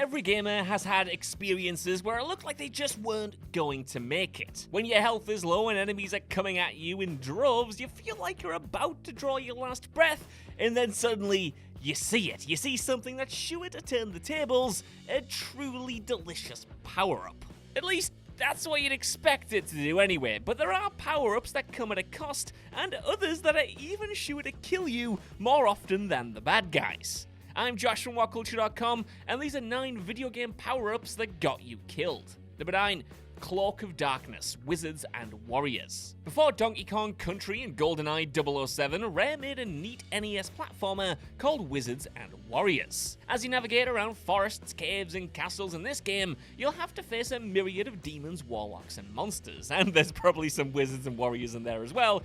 every gamer has had experiences where it looked like they just weren't going to make it. When your health is low and enemies are coming at you in droves, you feel like you're about to draw your last breath, and then suddenly you see it. You see something that's sure to turn the tables, a truly delicious power-up. At least, that's what you'd expect it to do anyway, but there are power-ups that come at a cost, and others that are even sure to kill you more often than the bad guys. I'm Josh from WhatCulture.com, and these are 9 video game power-ups that got you killed. Number 9. CLOAK of Darkness, Wizards and Warriors. Before Donkey Kong Country and GoldenEye 007, Rare made a neat NES platformer called Wizards and Warriors. As you navigate around forests, caves, and castles in this game, you'll have to face a myriad of demons, warlocks, and monsters, and there's probably some wizards and warriors in there as well,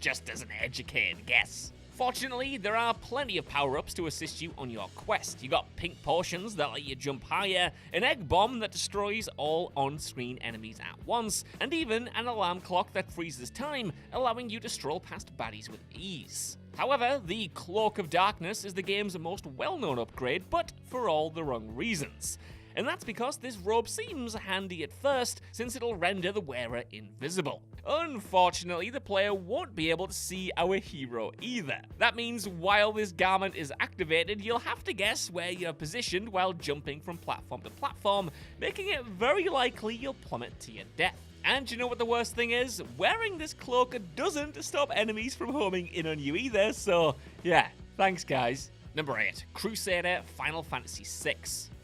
just as an educated guess. Fortunately, there are plenty of power-ups to assist you on your quest. You got pink potions that let you jump higher, an egg bomb that destroys all on-screen enemies at once, and even an alarm clock that freezes time, allowing you to stroll past baddies with ease. However, the CLOAK of Darkness is the game's most well-known upgrade, but for all the wrong reasons. And that's because this robe seems handy at first, since it'll render the wearer invisible. Unfortunately, the player won't be able to see our hero either. That means while this garment is activated, you'll have to guess where you're positioned while jumping from platform to platform, making it very likely you'll plummet to your death. And you know what the worst thing is? Wearing this cloak doesn't stop enemies from homing in on you either, so yeah, thanks guys. Number 8. CRUSADER Final Fantasy VI.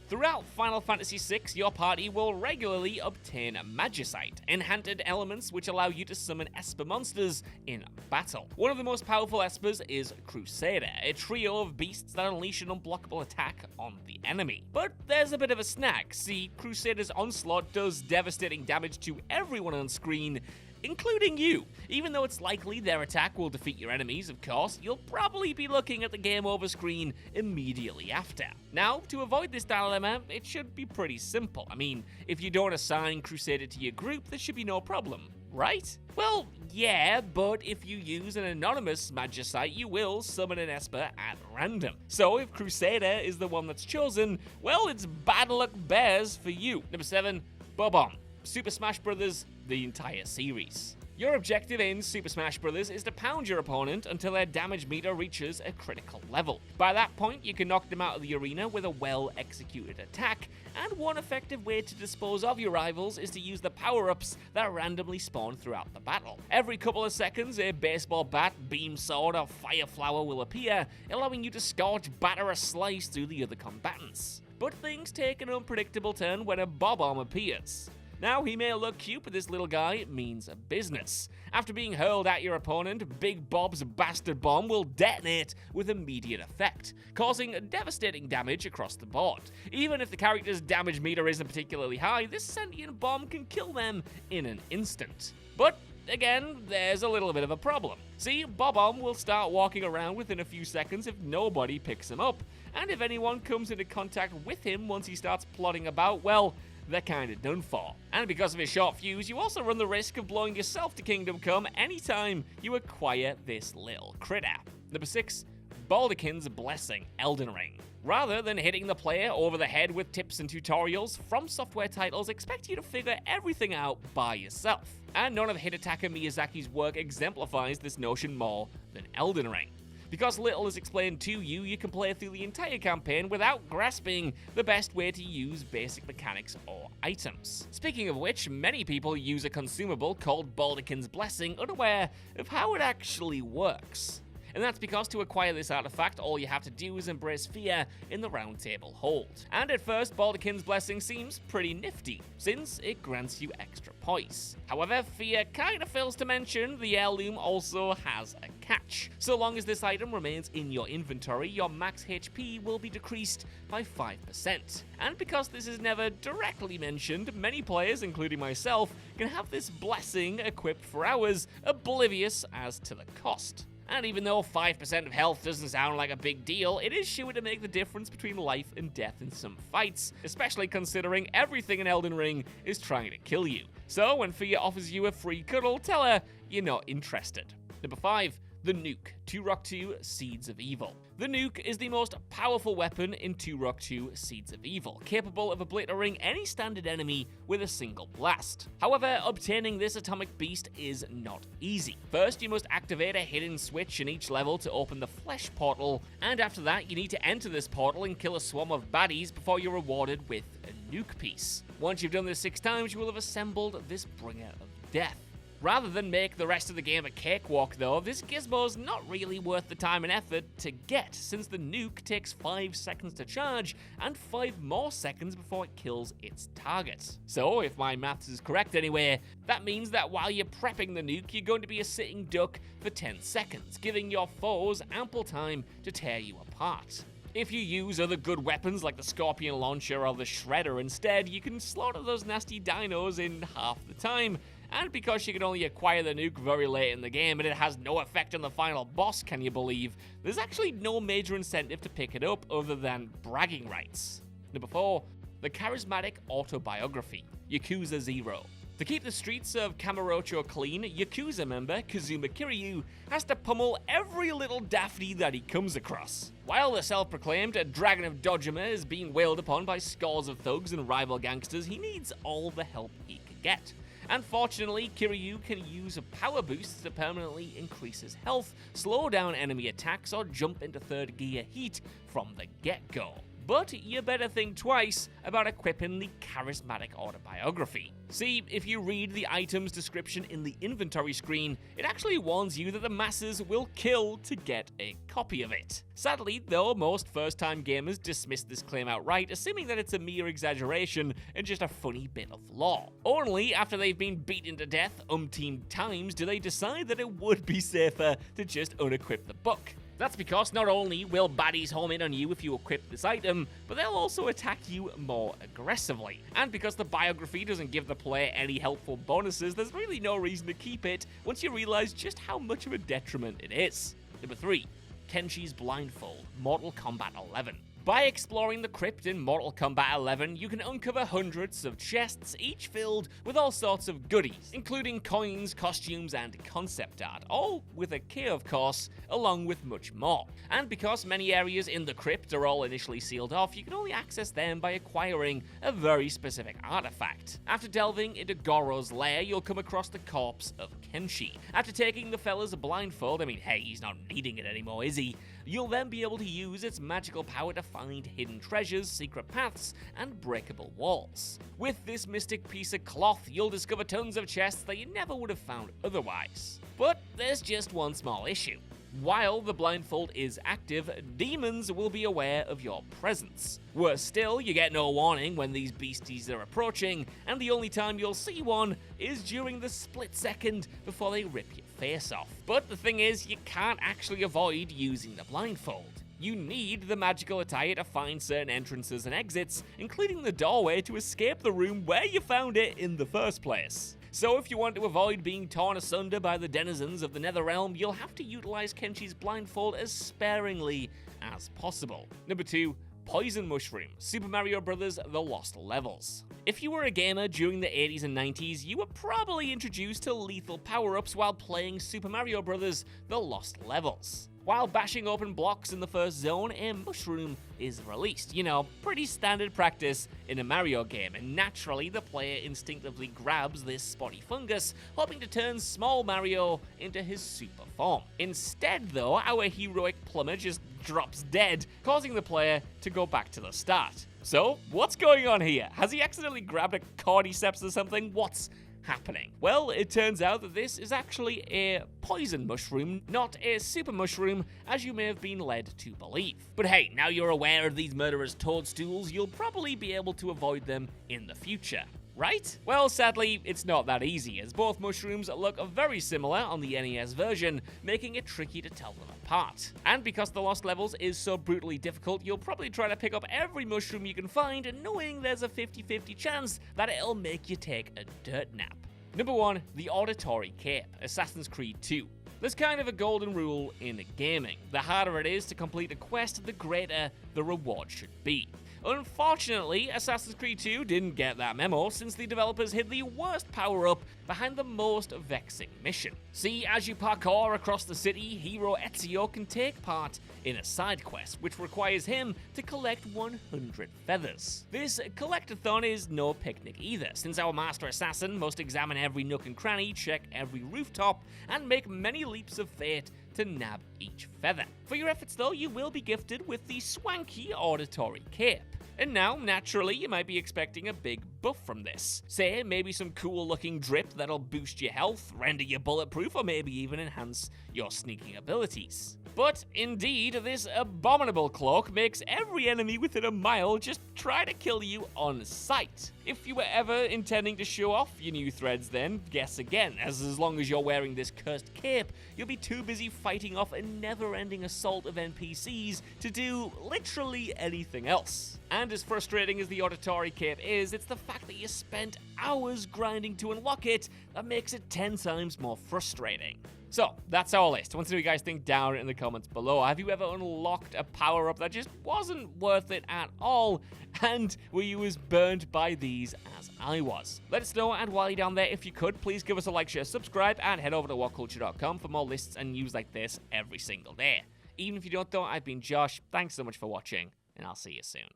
Throughout Final Fantasy VI, your party will regularly obtain Magicite, enhanced elements which allow you to summon Esper monsters in battle. One of the most powerful Espers is Crusader, a trio of beasts that unleash an unblockable attack on the enemy. But there's a bit of a snag. See, Crusader's onslaught does devastating damage to everyone on screen, including you. Even though it's likely their attack will defeat your enemies, of course, you'll probably be looking at the game over screen immediately after. Now, to avoid this dilemma, it should be pretty simple. I mean, if you don't assign Crusader to your group, there should be no problem, right? Well, yeah, but if you use an anonymous Magicite, you will summon an Esper at random. So if Crusader is the one that's chosen, well, it's bad luck bears for you. Number 7, BOB-OMB. Super Smash Bros. The entire series. Your objective in Super Smash Bros. Is to pound your opponent until their damage meter reaches a critical level. By that point, you can knock them out of the arena with a well-executed attack, and one effective way to dispose of your rivals is to use the power-ups that randomly spawn throughout the battle. Every couple of seconds, a baseball bat, beam sword, or fire flower will appear, allowing you to scorch, batter, or slice through the other combatants. But things take an unpredictable turn when a BOB-OMB appears. Now, he may look cute, but this little guy means business. After being hurled at your opponent, Big Bob's bastard bomb will detonate with immediate effect, causing devastating damage across the board. Even if the character's damage meter isn't particularly high, this sentient bomb can kill them in an instant. But again, there's a little bit of a problem. See, BOB-OMB will start walking around within a few seconds if nobody picks him up, and if anyone comes into contact with him once he starts plodding about, well, they're kinda done for. And because of his short fuse, you also run the risk of blowing yourself to Kingdom Come anytime you acquire this little critter. Number 6, BALDACHIN'S Blessing, Elden Ring. Rather than hitting the player over the head with tips and tutorials, From Software titles expect you to figure everything out by yourself. And none of Hidetaka Miyazaki's work exemplifies this notion more than Elden Ring. Because little is explained to you, you can play through the entire campaign without grasping the best way to use basic mechanics or items. Speaking of which, many people use a consumable called BALDACHIN'S Blessing unaware of how it actually works. And that's because to acquire this artifact, all you have to do is embrace fear in the Round Table Hold. And at first, BALDACHIN'S Blessing seems pretty nifty, since it grants you extra poise. However, fear kinda fails to mention the heirloom also has a catch. So long as this item remains in your inventory, your max HP will be decreased by 5%. And because this is never directly mentioned, many players, including myself, can have this blessing equipped for hours, oblivious as to the cost. And even though 5% of health doesn't sound like a big deal, it is sure to make the difference between life and death in some fights, especially considering everything in Elden Ring is trying to kill you. So when Fia offers you a free cuddle, tell her you're not interested. Number 5. The NUKE, TUROK 2 Seeds of Evil. The NUKE is the most powerful weapon in TUROK 2 Seeds of Evil, capable of obliterating any standard enemy with a single blast. However, obtaining this atomic beast is not easy. First, you must activate a hidden switch in each level to open the flesh portal, and after that, you need to enter this portal and kill a swarm of baddies before you're rewarded with a NUKE piece. Once you've done this 6 times, you will have assembled this Bringer of Death. Rather than make the rest of the game a cakewalk though, this gizmo's not really worth the time and effort to get, since the NUKE takes 5 seconds to charge and 5 more seconds before it kills its target. So, if my maths is correct anyway, that means that while you're prepping the NUKE, you're going to be a sitting duck for 10 seconds, giving your foes ample time to tear you apart. If you use other good weapons like the Scorpion Launcher or the Shredder instead, you can slaughter those nasty dinos in half the time. And because you can only acquire the NUKE very late in the game and it has no effect on the final boss, can you believe, there's actually no major incentive to pick it up other than bragging rights. Number 4, the charismatic autobiography, Yakuza 0. To keep the streets of Kamurocho clean, Yakuza member Kazuma Kiryu has to pummel every little daphne that he comes across. While the self-proclaimed Dragon of Dojima is being wailed upon by scores of thugs and rival gangsters, he needs all the help he can get. And fortunately, Kiryu can use a power boost to permanently increase his health, slow down enemy attacks, or jump into 3rd gear heat from the get-go. But you better think twice about equipping the charismatic autobiography. See, if you read the item's description in the inventory screen, it actually warns you that the masses will kill to get a copy of it. Sadly, though, most first-time gamers dismiss this claim outright, assuming that it's a mere exaggeration and just a funny bit of lore. Only after they've been beaten to death umpteen times do they decide that it would be safer to just unequip the book. That's because not only will baddies home in on you if you equip this item, but they'll also attack you more aggressively. And because the biography doesn't give the player any helpful bonuses, there's really no reason to keep it once you realize just how much of a detriment it is. Number 3, KENSHI'S Blindfold, Mortal Kombat 11. By exploring the crypt in Mortal Kombat 11, you can uncover hundreds of chests, each filled with all sorts of goodies, including coins, costumes, and concept art, all with a key, of course, along with much more. And because many areas in the crypt are all initially sealed off, you can only access them by acquiring a very specific artifact. After delving into Goro's lair, you'll come across the corpse of Kenshi. After taking the fella's blindfold, hey, he's not needing it anymore, is he? You'll then be able to use its magical power to find hidden treasures, secret paths, and breakable walls. With this mystic piece of cloth, you'll discover tons of chests that you never would have found otherwise. But there's just one small issue. While the blindfold is active, demons will be aware of your presence. Worse still, you get no warning when these beasties are approaching, and the only time you'll see one is during the split second before they rip your face off. But the thing is, you can't actually avoid using the blindfold. You need the magical attire to find certain entrances and exits, including the doorway to escape the room where you found it in the first place. So if you want to avoid being torn asunder by the denizens of the Netherrealm, you'll have to utilize KENSHI'S blindfold as sparingly as possible. Number 2, Poison Mushroom, Super Mario Bros. The Lost Levels. If you were a gamer during the 80s and 90s, you were probably introduced to lethal power-ups while playing Super Mario Bros. The Lost Levels. While bashing open blocks in the first zone, a mushroom is released. Pretty standard practice in a Mario game, and naturally the player instinctively grabs this spotty fungus, hoping to turn small Mario into his super form. Instead though, our heroic plumber just drops dead, causing the player to go back to the start. So, what's going on here? Has he accidentally grabbed a cordyceps or something? What's happening? Well, it turns out that this is actually a poison mushroom, not a super mushroom, as you may have been led to believe. But hey, now you're aware of these murderous toadstools, you'll probably be able to avoid them in the future. Right? Well, sadly, it's not that easy, as both mushrooms look very similar on the NES version, making it tricky to tell them apart. And because the Lost Levels is so brutally difficult, you'll probably try to pick up every mushroom you can find, knowing there's a 50-50 chance that it'll make you take a dirt nap. Number 1, the Auditory Cape, Assassin's Creed 2. There's kind of a golden rule in gaming. The harder it is to complete a quest, the greater the reward should be. Unfortunately, Assassin's Creed 2 didn't get that memo since the developers hid the worst power-up behind the most vexing mission. See, as you parkour across the city, hero Ezio can take part in a side quest, which requires him to collect 100 feathers. This collectathon is no picnic either, since our master assassin must examine every nook and cranny, check every rooftop, and make many leaps of fate to nab each feather. For your efforts though, you will be gifted with the swanky auditory cape. And now, naturally, you might be expecting a big buff from this. Say, maybe some cool looking drip that'll boost your health, render you bulletproof, or maybe even enhance your sneaking abilities. But indeed, this abominable cloak makes every enemy within a mile just try to kill you on sight. If you were ever intending to show off your new threads then, guess again, as long as you're wearing this cursed cape, you'll be too busy fighting off a never-ending assault of NPCs to do literally anything else. And as frustrating as the auditory cape is, it's the fact that you spent hours grinding to unlock it that makes it 10 times more frustrating. So, that's our list. I want to know what you guys think down in the comments below. Have you ever unlocked a power-up that just wasn't worth it at all? And were you as burned by these as I was? Let us know, and while you're down there, if you could, please give us a like, share, subscribe, and head over to WhatCulture.com for more lists and news like this every single day. Even if you don't though, I've been Josh. Thanks so much for watching, and I'll see you soon.